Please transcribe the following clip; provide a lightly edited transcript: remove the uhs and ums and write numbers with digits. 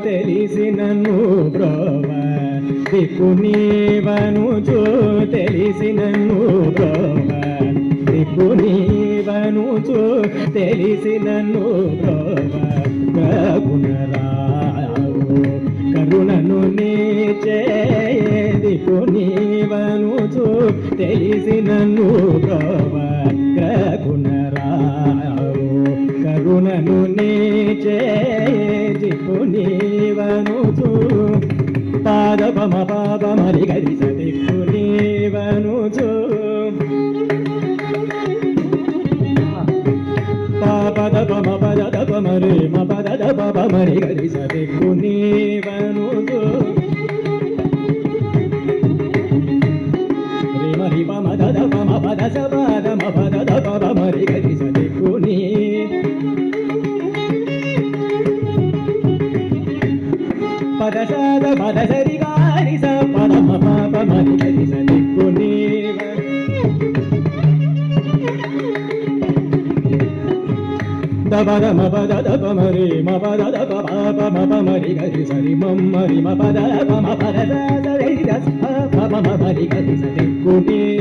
తెలిసినను బ్రోవ దిక్కు నీవనుచు తెలిసినను బ్రోవ దిక్కు నీవనుచు తెలిసినను బ్రోవ కరుణరావు కరుణను నీచే దిక్కు నీవనుచు తెలిసినను బ్రోవ కరుణరావు కరుణను నీచే దిక్కు నీవనుచు పాద పమ పాప మరి గరిస దిక్కు నీవనుచు పాపద పమ పద పమ రే మ పద పమ మరి గరిస దిక్కు నీవనుచు రే మరి పమ దద పమ పద స పద మ పద పమ మరి గరిస దిక్కు నీ పదసద పదసరి గారి స పదమ పాప మరి గరి స దిక్కు నీవ దబద మ పద దప మరి మ పద దప పాప మ ప మరి గరి సరి మమ్మ రి మ పద ప మ పద స రి ద స ప మ మరి గరి స దిక్కు నీవ